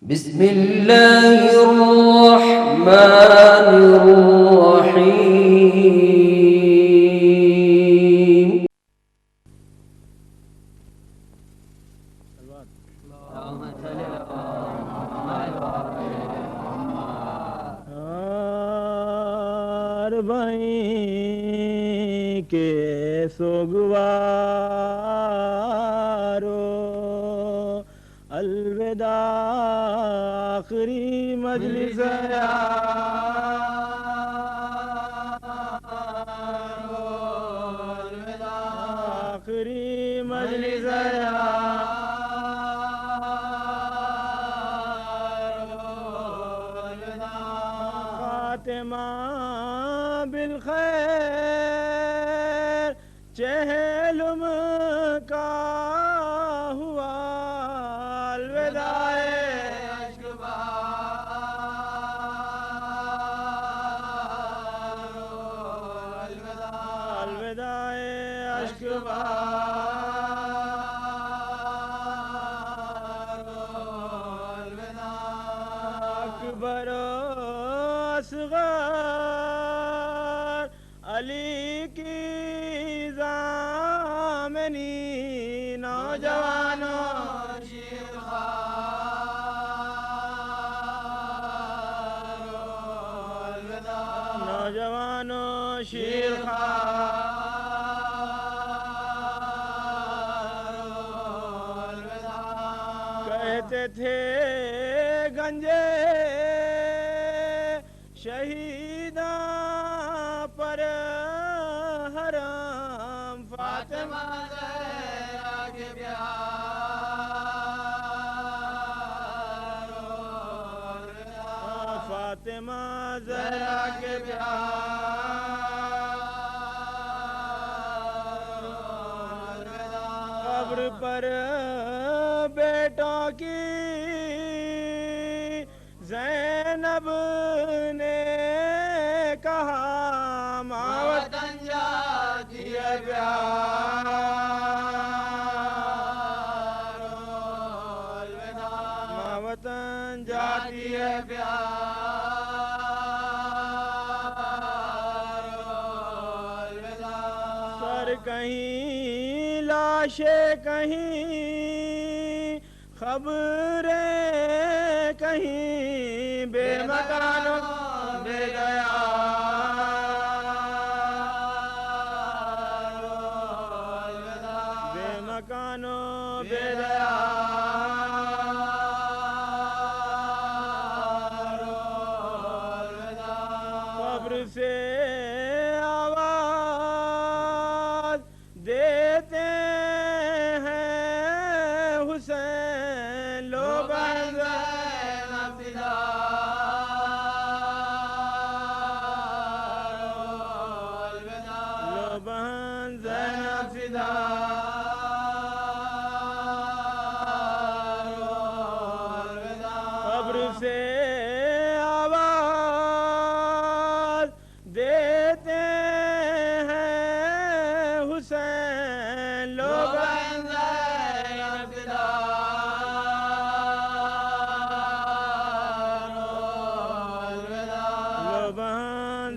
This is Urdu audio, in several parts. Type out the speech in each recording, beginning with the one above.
بسم الله الرحمن الرحيم. بھائی کے سوگوارو الوداع آخری مجلس آخری مجلس خاتمہ بالخیر چہلم کا ہوا الوداع الوداع اکبر اصغر علی کی ضامنی نوجوانوں نوجوانوں کہتے تھے گنجے شہیداں پر حرام فاطمہ زہرا کے پیار فاطمہ زہرا کے پیار قبر پر بیٹوں کی زینب نے کہا ماں وطن جاتی ہے پیار ماں وطن جاتی ہے پیار سر کہیں لاشیں کہیں خبریں کہیں بے مکانوں بے گیا بے مکانوں بے گیا قبر سے آواز دیتے قبر سے آواز دیتے ہیں حسین لوگ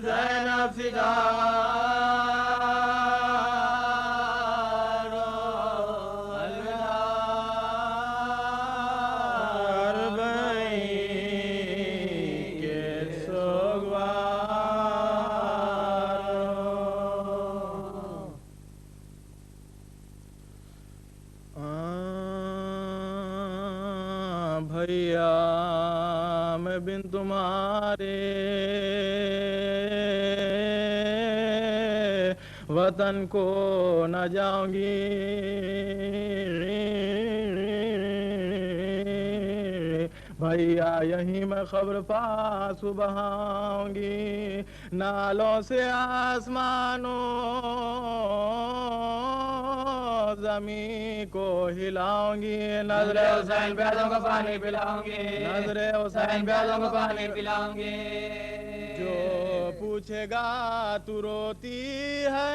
زینب فدا بھیا میں بن تمہارے وطن کو نہ جاؤں گی بھیا یہیں میں خبر پاس بہاؤں گی نالوں سے آسمانوں زمین کو ہلاؤں گی نظر حسین پیالوں کو پانی پلاؤں گی نظر حسین پیالوں کو پانی پلاؤں گی جو پوچھے گا تو روتی ہے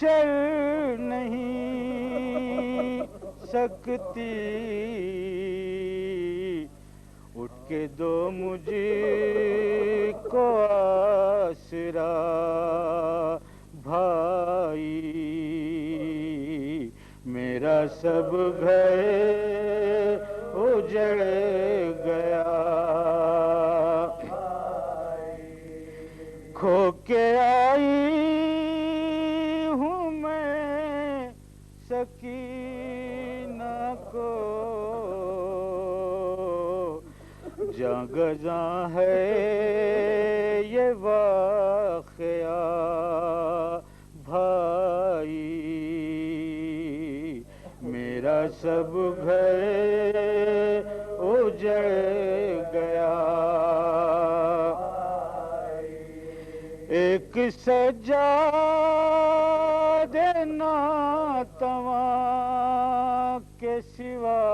چل نہیں سکتی، اٹھ کے دو مجھ کو آسرا بھائی، میرا سب گھر اجڑ گیا، کھو کے آئی ہوں میں سکینہ کو، جاں گزاں ہے یہ واقعہ بھائی، میرا سب گھر اجڑ گیا، ایک سجادہ ناتواں کے سوا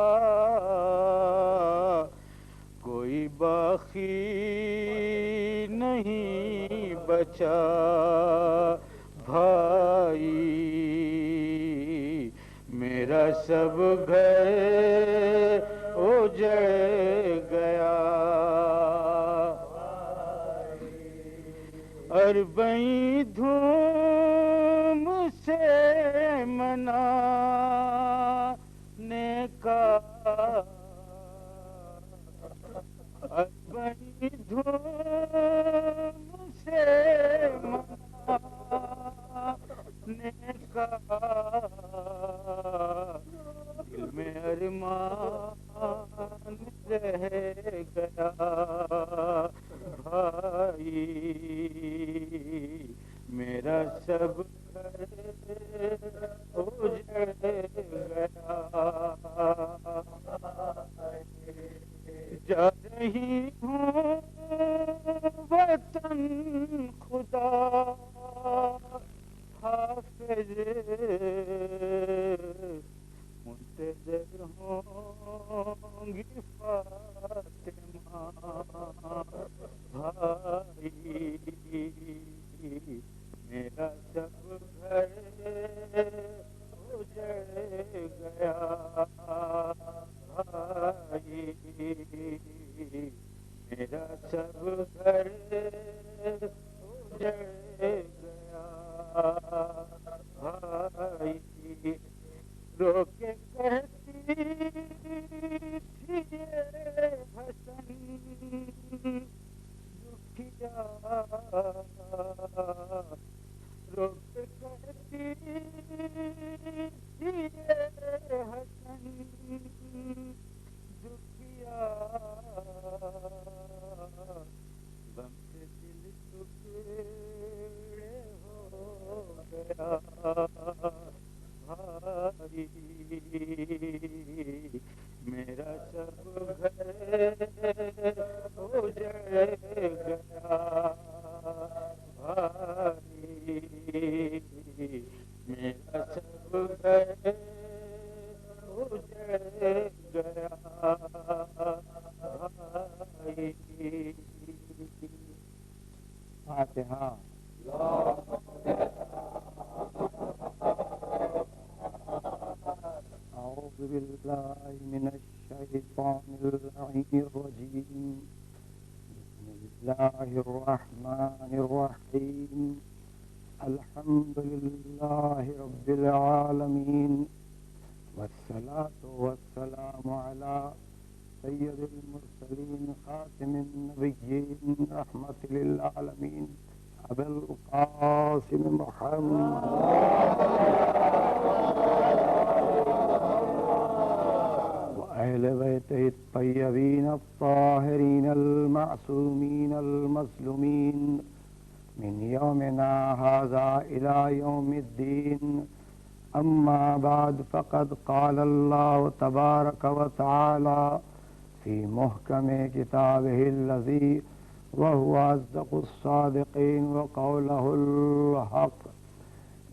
کوئی باقی نہیں بچا بھائی، میرا سب گھر اجڑ گیا، اربعین دھوم سے منانے کا، اربعین دھوم سے منانے کا، دل میں ارمان رہ گیا بھائی، میرا سب گھر اجڑ گیا، جا رہی ہوں وطن خدا حافظ، منتظر ہوں گی فاطمہ بھائی، میرا سب گھر اجڑ گیا بھائی، میرا سب گھر اجڑ گیا بھائی، رو کے کہتی تھی یہ حسن دکھیا، رو کے کہتی تھی یہ حسن دکھیا، غم سے دل ٹکڑے ہو گیا بھائی، میرا سب گھر اجڑ گیا بھائی، میرا سب گھر اجڑ گیا بھائی، فاتحہ۔ أعوذ بالله من الشيطان اللعين الرجيم، بسم الله الرحمن الرحيم، الحمد لله رب العالمين، والصلاة والسلام على سيد المرسلين خاتم النبيين رحمة للعالمين أبي القاسم محمد وأهل بيته الطيبين الطاهرين المعصومين المظلومين من يومنا هذا إلى يوم الدين، أما بعد، فقد قال الله تبارك وتعالى في محكم كتابه الذي وهو أصدق الصادقين وقوله الحق،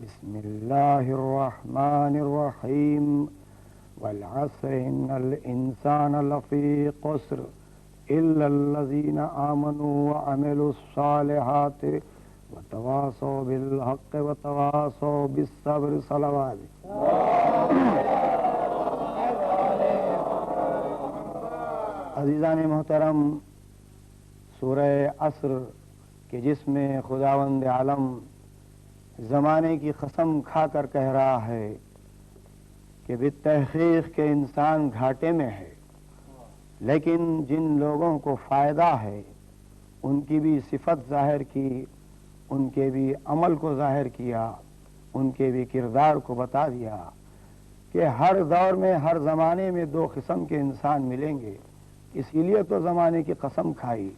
بسم الله الرحمن الرحيم، والعصر إن الإنسان لفي خسر إلا الذين آمنوا وعملوا الصالحات وتواصوا بالحق وتواصوا بالصبر. صلوات. عزیزان محترم، سورہ عصر کہ جس میں خداوند عالم زمانے کی قسم کھا کر کہہ رہا ہے کہ بالتحقیق کہ انسان گھاٹے میں ہے، لیکن جن لوگوں کو فائدہ ہے ان کی بھی صفت ظاہر کی، ان کے بھی عمل کو ظاہر کیا، ان کے بھی کردار کو بتا دیا کہ ہر دور میں ہر زمانے میں دو قسم کے انسان ملیں گے. اسی لیے تو زمانے کی قسم کھائی.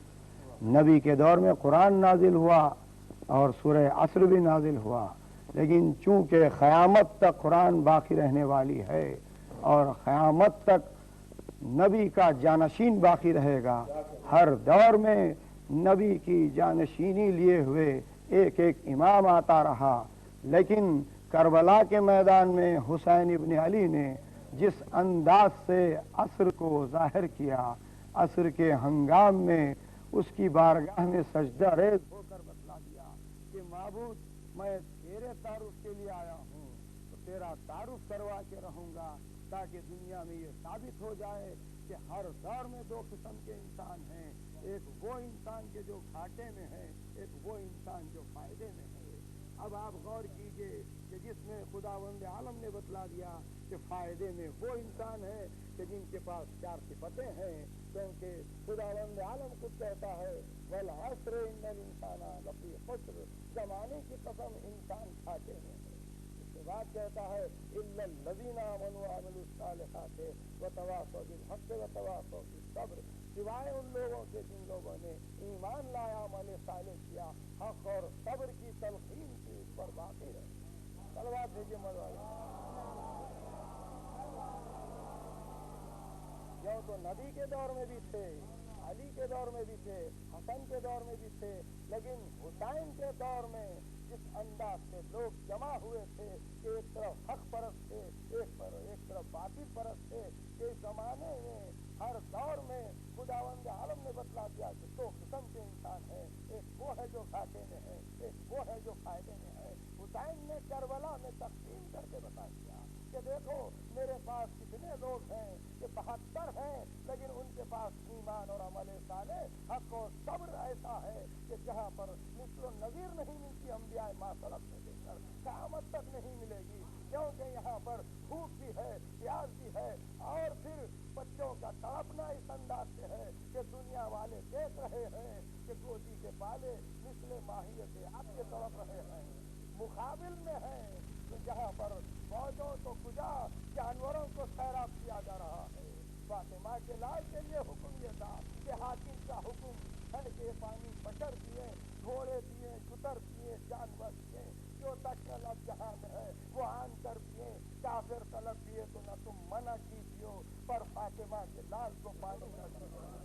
نبی کے دور میں قرآن نازل ہوا اور سورہ عصر بھی نازل ہوا، لیکن چونکہ قیامت تک قرآن باقی رہنے والی ہے اور قیامت تک نبی کا جانشین باقی رہے گا، ہر دور میں نبی کی جانشینی لیے ہوئے ایک ایک امام آتا رہا. لیکن کربلا کے میدان میں حسین ابن علی نے جس انداز سے عصر کو ظاہر کیا، عصر کے ہنگام میں اس کی بارگاہ میں سجدہ ریز ہو کر بتلا دیا کہ معبود میں تیرے تعارف کے لیے آیا ہوں تو تیرا تعارف کروا کے رہوں گا، تاکہ دنیا میں یہ ثابت ہو جائے کہ ہر دور میں دو قسم کے انسان ہیں، ایک وہ انسان کے جو گھاٹے میں ہے، ایک وہ انسان جو فائدے میں ہے. اب آپ غور کیجئے کہ جس میں خداوند عالم نے بتلا دیا کہ فائدے میں وہ انسان ہے کہ جن کے پاس چار صفتیں ہیں، کیونکہ خداوند عالم خود کہتا ہے والعصر ان الانسان لفی خسر، زمانے کی قسم انسان گھاٹے میں ہے. اس کے بعد کہتا ہے الا الذین آمنوا وعملوا الصالحات وتواصوا بالحق وتواصوا بالصبر، سوائے ان لوگوں کے جن لوگوں نے ایمان لایا، عمل صالح کیا، حق اور صبر کی تلقین کی، اس پر باقی رہے. صلوات بھیجیے مولانا. یوں تو نبی کے دور میں بھی تھے، علی کے دور میں بھی تھے، حسن کے دور میں بھی تھے، لیکن حسین کے دور میں جس انداز سے لوگ جمع ہوئے تھے کہ ایک طرف حق پرست تھے، ایک طرف باطل پرست تھے، کہ زمانے میں ہر دور میں خداوند عالم نے بتلا دیا کہ دو قسم کے انسان ہیں، ایک وہ ہے جو گھاٹے میں ہے، ایک وہ ہے جو فائدے میں ہے. حسین نے کربلا میں تقسیم کر کے بتا دیا کہ دیکھو میرے پاس کتنے لوگ ہیں کہ 72 ہیں، لیکن ان کے پاس ایمان اور عمل صالح، حق و صبر ایسا ہے کہ جہاں پر مثل و نظیر نہیں ملتی انبیاء ما سلف سے لے کر قیامت تک نہیں ملے گی، کیونکہ یہاں پر بھوک بھی ہے، پیاس بھی ہے، اور پھر بچوں کا تڑپنا اس انداز سے ہے کہ دنیا والے دیکھ رہے ہیں کہ گودی کے بالے مثل ماہیت آپ کے تڑپ رہے ہیں. مقابل میں ہے کہ جہاں پر فوجوں کو کجا جانوروں کو سیراب کیا جا رہا ہے. فاطمہ کے لال کے لیے حکم یہ تھا کہ حاکم کا حکم ہے کہ پانی بشر دیے، گھوڑے دیے، شتر دیے، جانور دیے، جو تک طلب جہاں میں ہے وہ آن کر دیے. کافر طلب دیے تو نہ تم منع کیجیے، پر فاطمہ کے لال کو پانی نہ دیجیے.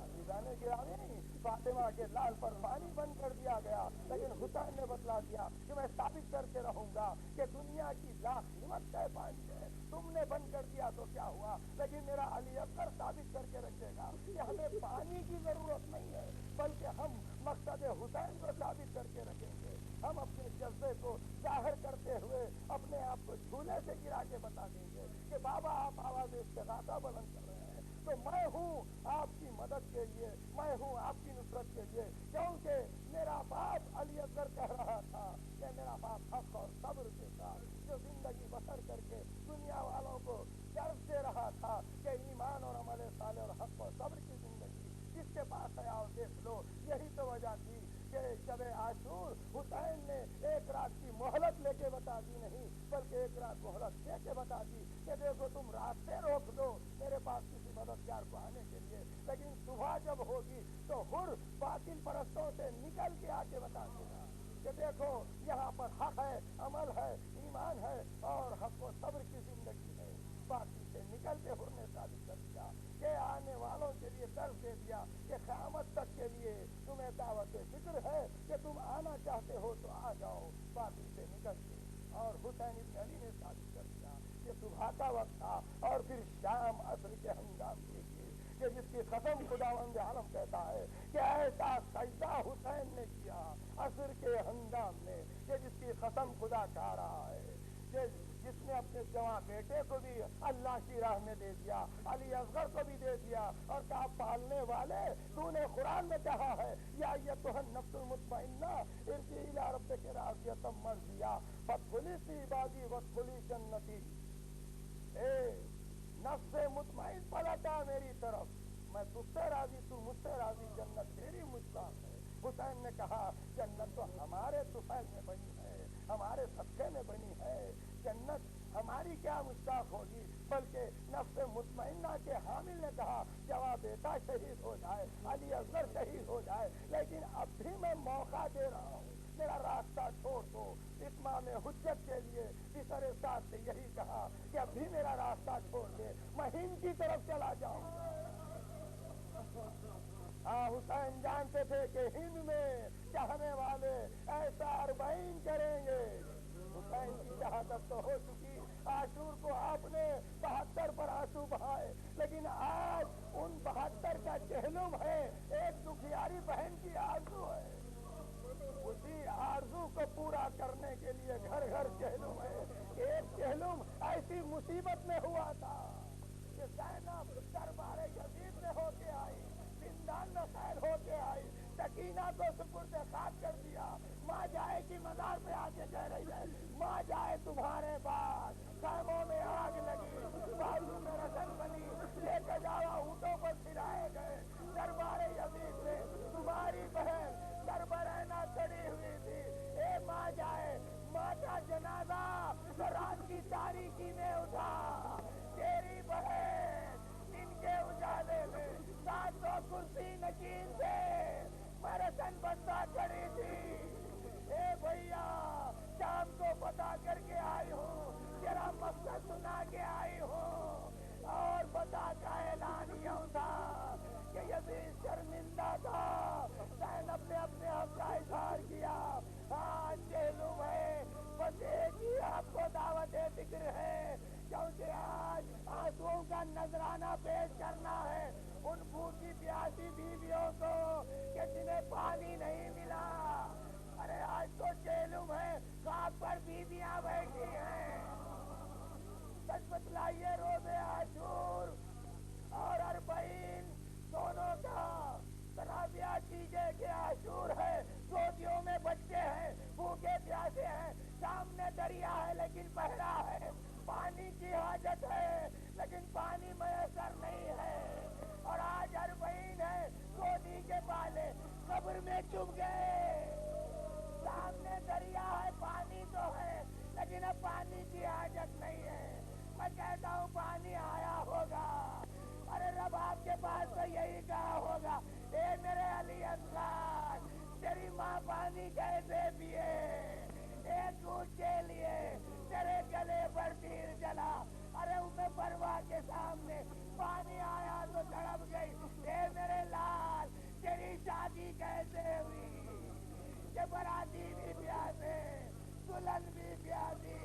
عزیزان گرامی، فاطمہ کے لال پر پانی بند کر دیا گیا، لیکن حسین نے بتلا دیا کہ میں ثابت کر کے رہوں گا کہ دنیا کی لاکھ قیمت کا پانی ہے. تم نے بند کر دیا تو کیا ہوا، لیکن میرا علی اکبر ثابت کر کے رکھے گا کہ ہمیں پانی کی ضرورت نہیں ہے، بلکہ ہم مقصد حسین کو ثابت کر کے رکھیں گے. ہم اپنے جذبے کو ظاہر کرتے ہوئے اپنے آپ کو جھولے سے گرا کے بتا دیں گے کہ بابا آپ آواز استغاثہ بلند کر رہے ہیں تو میں ہوں آپ کی مدد کے لیے، میں ہوں آپ کی نصرت کے لیے. کیونکہ میرا باپ علی اکبر کہہ رہا تھا کہ میرا باپ حق اور صبر کے ساتھ جو زندگی بسر کر کے دنیا والوں کو درس دے رہا تھا کہ ایمان اور عمل صالح اور حق اور صبر کی زندگی جس کے پاس ہے اور دیکھ لو. یہی تو وجہ تھی کہ شب عاشور حسین نے ایک رات کی مہلت لے کے بتا دی نہیں، بلکہ ایک رات مہلت دے کے بتا دی کہ دیکھو تم راستے روک دو میرے پاس کسی مددگار کو آنے کے لیے، لیکن صبح جب ہوگی تو ہر باطل پرستوں سے نکل کے آ کے بتا دینا کہ دیکھو یہاں پر حق ہے، عمل ہے، ایمان ہے اور حق و صبر کی زندگی ہے. باقی سے نکل کے ہر نے ثابت کر دیا کہ آنے والوں کے لیے درس دے دیا کہ قیامت تک کے لیے تمہیں دعوت فکر ہے کہ تم آنا چاہتے ہو تو آ جاؤ. باقی سے نکل کے اور حسین ابن علی نے ثابت کر دیا کہ صبح کا وقت تھا اور پھر شام عصر کے ہنگام کے لیے کہ جس کی قسم خداوند عالم کہتا ہے کہ ایسا سجدہ حسین نے کیا عصر کے ہنگام میں کہ جس کی قسم خدا کھا رہا ہے کہ جس نے اپنے جوان بیٹے کو بھی اللہ کی راہ میں دے دیا، علی اصغر کو بھی دے دیا، اور کہا پالنے والے تو نے قرآن میں کہا ہے یا ایتھا النفس المطمئنہ ارجعی الی ربک راضیۃ مرضیہ فادخلی فی عبادی وادخلی جنتی۔ اے نفس مطمئن پلٹ آ میری طرف، میں تجھ سے راضی، تو مجھ سے راضی، جنت تیری مشتاق ہے۔ حسین نے کہا جنت تو ہمارے طفیل میں بنی ہے، ہمارے صدقے میں بنی ہے، جنت ہماری کیا مشتاق ہوگی، بلکہ نفس مطمئنہ کے حامل نے کہا جواب بیٹا شہید ہو جائے، علی اصغر شہید ہو جائے، لیکن اب بھی میں موقع دے رہا ہوں، میرا راستہ چھوڑ دو۔ اتمام حجت کے لیے بسر ساتھ سے یہی کہا کہ اب بھی میرا راستہ چھوڑ دے، میں ہند کی طرف چلا جاؤں گا۔ حسین جانتے تھے کہ ہند میں چاہنے والے ایسا اربعین کریں گے۔ حسین کی شہادت تو ہو چکی، عاشور کو آپ نے 72 پر آنسو بہائے، لیکن آج ان 72 کا چہلم ہے، ایک دکھیاری بہن کی آرزو ہے، اسی آرزو کو پورا کرنے کے لیے گھر گھر چہلم ہے۔ ایک چہلم ایسی مصیبت میں ہوا تھا کہ زینب دربار یزید میں ہو کے آئی، زندان میں قید ہو کے آئی، سکینہ کو سپرد خاک کر دیا، ماں جائے کی مزار پہ آ کے کہہ رہی ہے ماں جائے تمہارے بعد، خیموں میں آگ لگی، بازو میں رسن بنی، لے کے جاوا اونٹوں پر پھرائے گئے، دربار یزید میں تمہاری بہن سربرہنہ کھڑی ہوئی تھی، اے ماں جائے، ماں کا جنازہ تو رات کی تاریکی میں اٹھا، تیری بہن دن کے اجالے میں 700 کرسی نشین سے مرسن بندہ کھڑی تھی۔ اے بھیا شام کو بتا کر کے آئی ہوں، تیرا مقصد سنا کے آئی ہوں، اور بتا کا اعلان یوں تھا کہ یزید شرمندہ تھا، زینب نے اپنے حق کا اظہار کیا، آج چہلم ہے، بس ایک ہی آپ کو دعوت ذکر ہے، کیونکہ آج آنسوؤں کا نذرانہ پیش کرنا ہے ان بھوکی پیاسی بیویوں کو کہ جنہیں پانی نہیں ملا۔ ارے آج تو چہلم ہے، خاک پر بیویاں بیٹھی ہیں۔ سچ بتلائیے روزے عاشور اور اربعین دونوں کا تنازعہ کیجئے کہ عاشور ہے، گودیوں میں بچے ہیں، بھوکے پیاسے ہیں، سامنے دریا ہے لیکن بہرا ہے، پانی کی حاجت ہے لیکن پانی میسر نہیں ہے، اور آج اربعین ہے، گودی کے بالے قبر میں چپ گئے، سامنے دریا ہے، پانی تو ہے لیکن اب پانی کی حاجت نہیں ہے۔ میں کہتا ہوں پانی آیا ہوگا، ارے رب آپ کے پاس تو یہی کہا ہوگا اے میرے علی اصغر تیری ماں پانی کیسے پیے، ایک دودھ کے لیے تیرے گلے پر تیر جلا، ارے انہیں پرواہ کے سامنے پانی آیا تو تڑپ گئی، اے میرے لال تیری شادی کیسے ہوئی کہ براتی بھی پیاسے دلہن بھی پیاسی،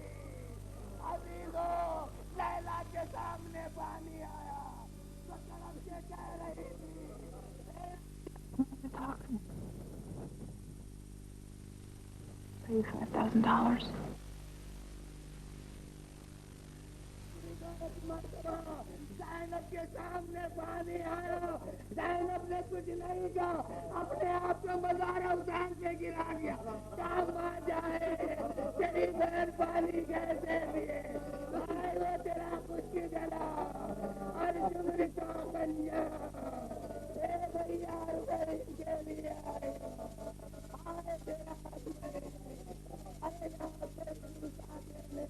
عزیزوں لیلا کے سامنے پانی آیا تو تڑپ کے کہہ رہی تھی $35,000. زینب کے سامنے پانی آیا، زینب نے کچھ نہیں کہا، اپنے آپ کو مزار حسین سے گرا دیا، کام آ جائے تیری بہن پانی کیسے پیے، بھائی وہ تیرا خشک گلا اور جمر کا بنیا، اے بھیا حسین کے لیے آئے آئے تیرا حسین، ارے یہاں سے مسافر نے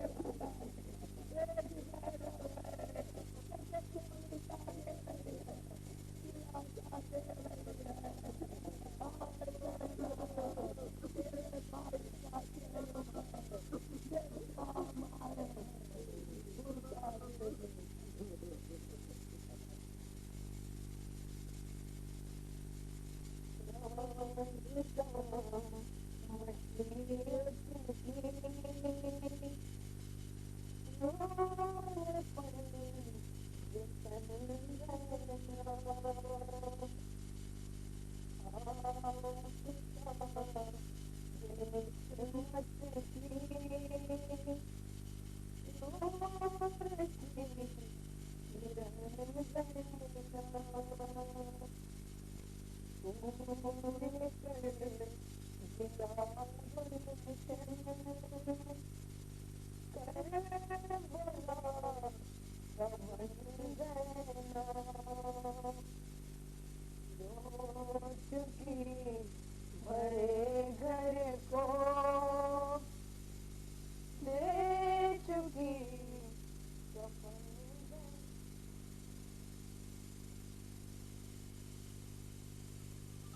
Thank you.